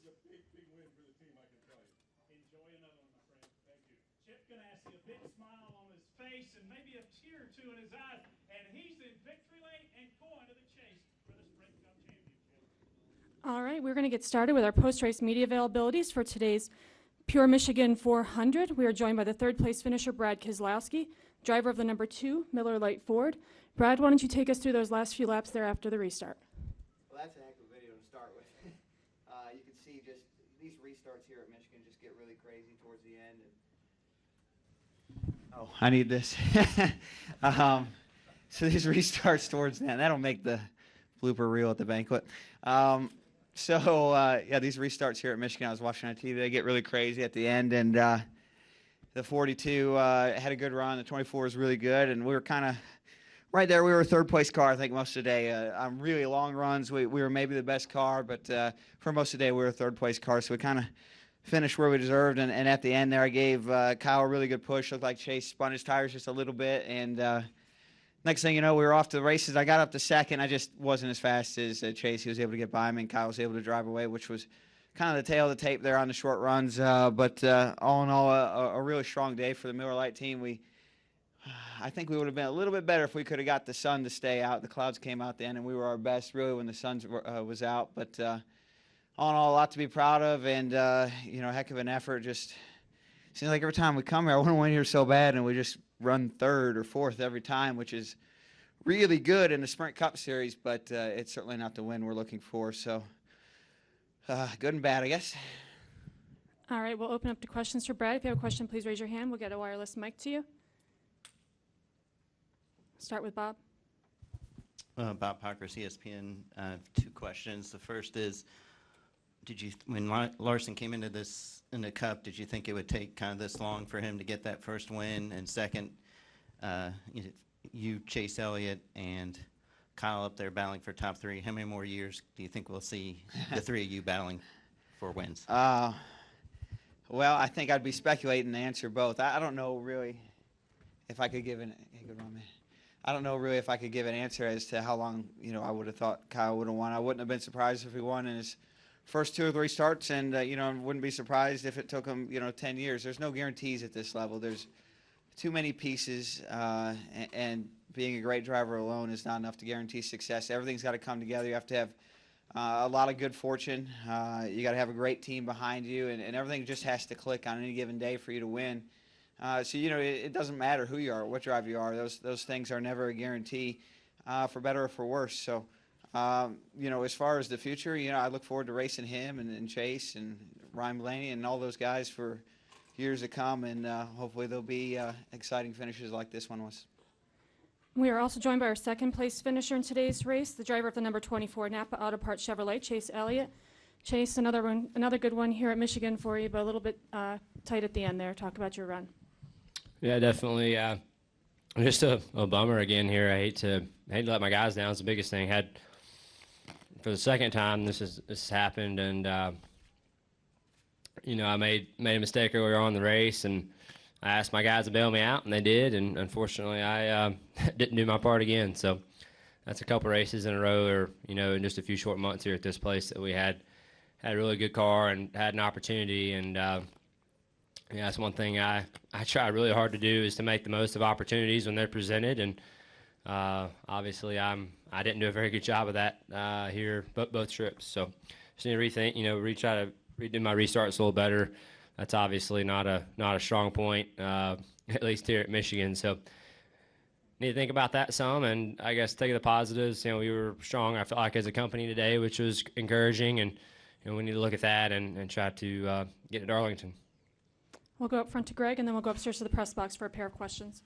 is a big, big win for the team, I can tell you. Enjoy another one, my friend. Thank you. Chip's going to ask you a big smile on his face and maybe a tear or two in his eyes. And he's in victory lane and going to the chase for the Sprint Cup Championship. All right, we're going to get started with our post-race media availabilities for today's Pure Michigan 400. We are joined by the third place finisher, Brad Keselowski, driver of the number 2, Miller Lite Ford. Brad, why don't you take us through those last few laps there after the restart? Well, that's an heck of a video to start with. You can see just these restarts here at Michigan just get really crazy towards the end. And oh, I need this. So these restarts towards the end, that'll make the blooper reel at the banquet. Yeah, these restarts here at Michigan, I was watching on TV, they get really crazy at the end, and the 42 had a good run, the 24 was really good, and we were kind of right there. We were a third-place car, I think, most of the day. On really long runs, we were maybe the best car, but for most of the day, we were a third-place car, so we kind of finished where we deserved, and at the end there, I gave Kyle a really good push. Looked like Chase spun his tires just a little bit, and next thing you know, we were off to the races. I got up to second. I just wasn't as fast as Chase. He was able to get by me, and Kyle was able to drive away, which was kind of the tail of the tape there on the short runs. But all in all, a really strong day for the Miller Lite team. I think we would have been a little bit better if we could have got the sun to stay out. The clouds came out then, and we were our best really when the sun was out. But all in all, a lot to be proud of, and heck of an effort. Just seems like every time we come here, I want to win here so bad, and we just run third or fourth every time, which is really good in the Sprint Cup Series, but it's certainly not the win we're looking for. So good and bad, I guess. All right, we'll open up to questions for Brad. If you have a question, please raise your hand. We'll get a wireless mic to you. Start with Bob. Bob Pockers, ESPN. Two questions. The first is, when Larson came into the Cup, did you think it would take kind of this long for him to get that first win? And second, you, Chase Elliott, and Kyle up there battling for top three. How many more years do you think we'll see the three of you battling for wins? Well, I think I'd be speculating to answer both. I don't know really if I could give I don't know really if I could give an answer as to how long I would have thought Kyle would have won. I wouldn't have been surprised if he won in his first 2 or 3 starts, and wouldn't be surprised if it took him 10 years. There's no guarantees at this level. There's too many pieces, and being a great driver alone is not enough to guarantee success. Everything's got to come together. You have to have a lot of good fortune. You got to have a great team behind you, and everything just has to click on any given day for you to win. It doesn't matter who you are, what driver you are. Those things are never a guarantee, for better or for worse. So, as far as the future, I look forward to racing him and Chase and Ryan Blaney and all those guys for years to come, and hopefully there'll be exciting finishes like this one was. We are also joined by our second place finisher in today's race, the driver of the number 24 Napa Auto Parts Chevrolet, Chase Elliott. Chase, another good one here at Michigan for you, but a little bit tight at the end there. Talk about your run. Yeah, definitely. Just a bummer again here. I hate to let my guys down. It's the biggest thing. For the second time this happened, and I made a mistake earlier on in the race, and I asked my guys to bail me out, and they did, and unfortunately I didn't do my part again. So that's a couple races in a row, or in just a few short months here at this place that we had a really good car and had an opportunity, and that's one thing I try really hard to do, is to make the most of opportunities when they're presented, and obviously I didn't do a very good job of that here both trips. So just need to rethink, try to redo my restarts a little better. That's obviously not a strong point, at least here at Michigan. So need to think about that some, and I guess take the positives. We were strong, I felt like, as a company today, which was encouraging, and we need to look at that and try to get to Arlington. We'll go up front to Greg, and then we'll go upstairs to the press box for a pair of questions.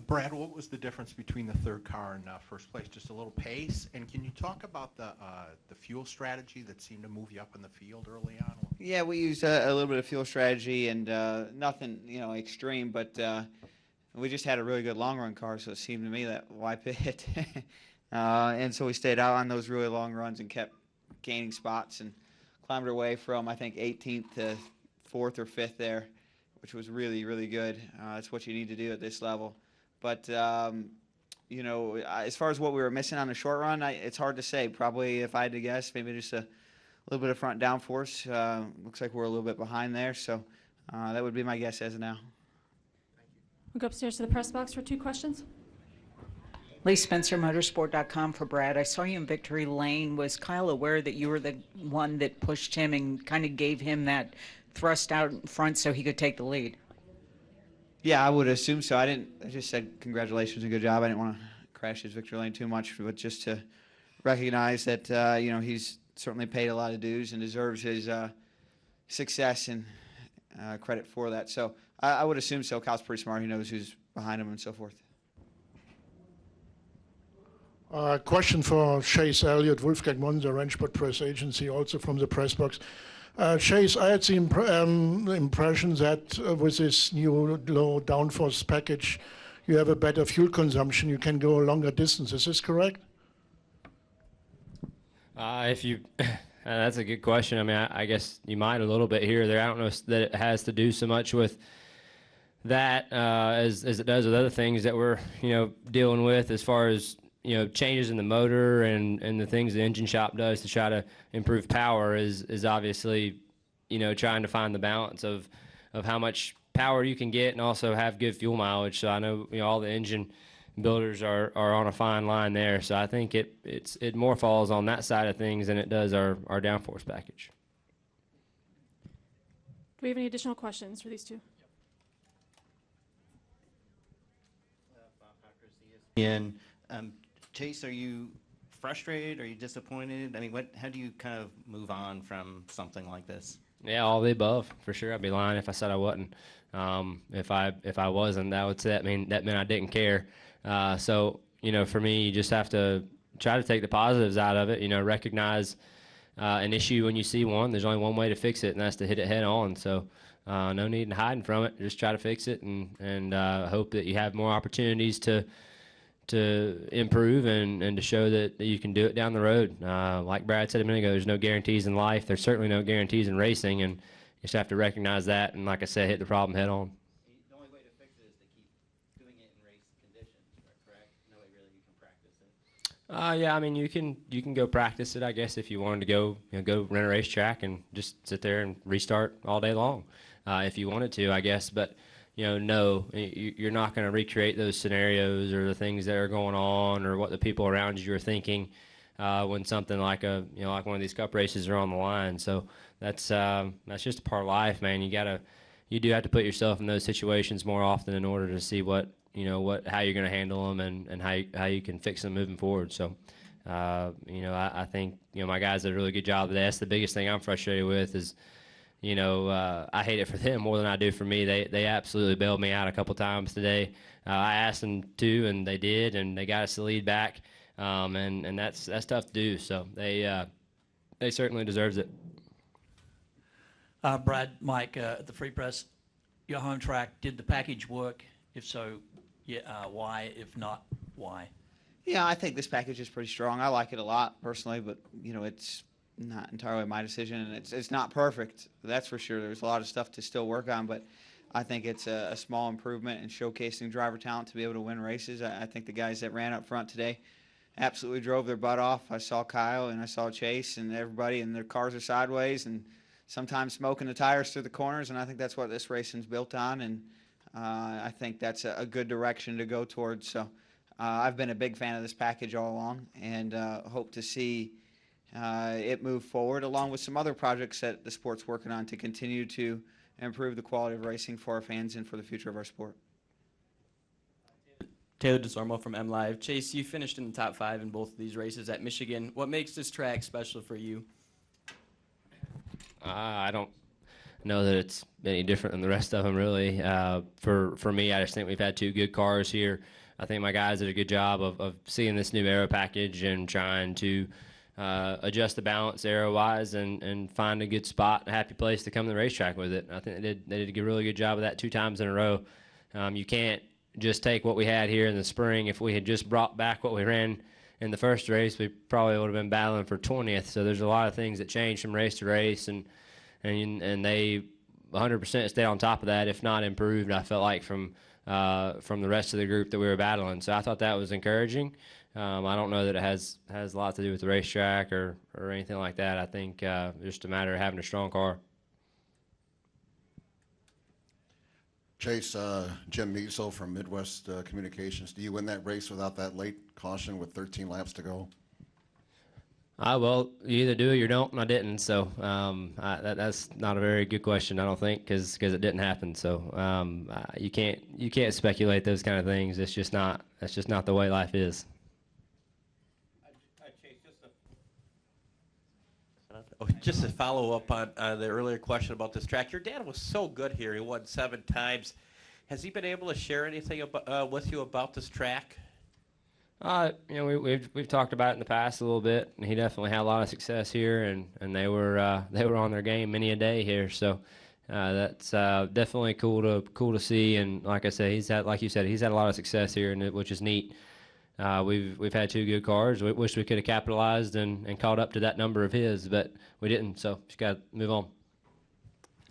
Brad, what was the difference between the third car and first place? Just a little pace? And can you talk about the fuel strategy that seemed to move you up in the field early on? Yeah, we used a little bit of fuel strategy, and nothing extreme, but we just had a really good long run car, so it seemed to me that why pit? And so we stayed out on those really long runs and kept gaining spots and climbed our way from, I think, 18th to 4th or 5th there, which was really, really good. That's what you need to do at this level. But, as far as what we were missing on the short run, it's hard to say. Probably, if I had to guess, maybe just a little bit of front downforce. Looks like we're a little bit behind there, so that would be my guess as of now. We'll go upstairs to the press box for 2 questions. Lee Spencer, motorsport.com for Brad. I saw you in victory lane. Was Kyle aware that you were the one that pushed him and kind of gave him that thrust out in front so he could take the lead? Yeah, I would assume so. I just said congratulations and good job. I didn't want to crash his victory lane too much, but just to recognize that, he's certainly paid a lot of dues and deserves his success and credit for that. So I would assume so. Kyle's pretty smart. He knows who's behind him and so forth. Question for Chase Elliott, Wolfgang Monza, Ranchport Press Agency, also from the press box. Chase, I had the impression that with this new low downforce package, you have a better fuel consumption. You can go a longer distance. Is this correct? That's a good question. I mean, I guess you might a little bit here or there. I don't know that it has to do so much with that as it does with other things that we're dealing with as far as changes in the motor and the things the engine shop does to try to improve power is obviously trying to find the balance of how much power you can get and also have good fuel mileage. So I know all the engine builders are on a fine line there. So I think it more falls on that side of things than it does our downforce package. Do we have any additional questions for these 2? Chase, are you frustrated? Are you disappointed? I mean, how do you kind of move on from something like this? Yeah, all the above, for sure. I'd be lying if I said I wasn't. If I wasn't, that meant I didn't care. So for me, you just have to try to take the positives out of it. Recognize an issue when you see one. There's only one way to fix it, and that's to hit it head on. So no need in hiding from it. Just try to fix it and hope that you have more opportunities to improve and to show that you can do it down the road. Like Brad said a minute ago, there's no guarantees in life. There's certainly no guarantees in racing, and you just have to recognize that and, like I said, hit the problem head on. The only way to fix it is to keep doing it in race conditions, correct? No way really you can practice it. Yeah, I mean you can go practice it, I guess, if you wanted to go rent a racetrack and just sit there and restart all day long, if you wanted to, I guess, but. No, you're not going to recreate those scenarios or the things that are going on or what the people around you are thinking when something like like one of these cup races are on the line. So that's just a part of life, man. You do have to put yourself in those situations more often in order to see how you're going to handle them and how you can fix them moving forward. So, I think my guys did a really good job of that. That's the biggest thing I'm frustrated with is. I hate it for them more than I do for me. They absolutely bailed me out a couple times today. I asked them to, and they did, and they got us the lead back. And that's tough to do. So they certainly deserves it. Brad, Mike, at the Free Press, your home track, did the package work? If so, yeah, why? If not, why? Yeah, I think this package is pretty strong. I like it a lot personally, but it's not entirely my decision, and it's not perfect. That's for sure. There's a lot of stuff to still work on, but I think it's a small improvement in showcasing driver talent to be able to win races. I think the guys that ran up front today absolutely drove their butt off. I saw Kyle and I saw Chase and everybody, and their cars are sideways and sometimes smoking the tires through the corners, and I think that's what this racing's built on, and I think that's a good direction to go towards. So I've been a big fan of this package all along, and hope to see it move forward along with some other projects that the sport's working on to continue to improve the quality of racing for our fans and for the future of our sport. Taylor DeSormo from MLive. Chase, you finished in the top 5 in both of these races at Michigan. What makes this track special for you? I don't know that it's any different than the rest of them, really. For me, I just think we've had 2 good cars here. I think my guys did a good job of seeing this new aero package and trying to adjust the balance aero-wise and find a good spot, a happy place to come to the racetrack with it. I think they did a really good job of that 2 times in a row. You can't just take what we had here in the spring. If we had just brought back what we ran in the first race, we probably would have been battling for 20th. So there's a lot of things that change from race to race, and they 100% stay on top of that, if not improved. I felt like from the rest of the group that we were battling. So I thought that was encouraging. I don't know that it has a lot to do with the racetrack or anything like that. I think just a matter of having a strong car. Chase, Jim Measle from Midwest Communications. Do you win that race without that late caution with 13 laps to go? Well, you either do it or you don't, and I didn't. So that's not a very good question, I don't think, because it didn't happen. So you can't speculate those kind of things. That's just not the way life is. Just to follow up on the earlier question about this track, your dad was so good here. He won 7 times. Has he been able to share anything with you about this track? We've talked about it in the past a little bit, and he definitely had a lot of success here, and they were on their game many a day here. So that's definitely cool to see. And like I said, he's had a lot of success here, which is neat. We've had 2 good cars. We wish we could have capitalized and caught up to that number of his, but we didn't. So just got to move on.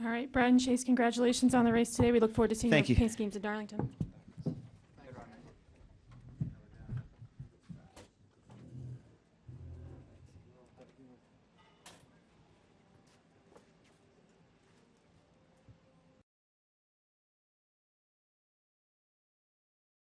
All right, Brad and Chase, congratulations on the race today. We look forward to seeing Thank your you. paint schemes in Darlington.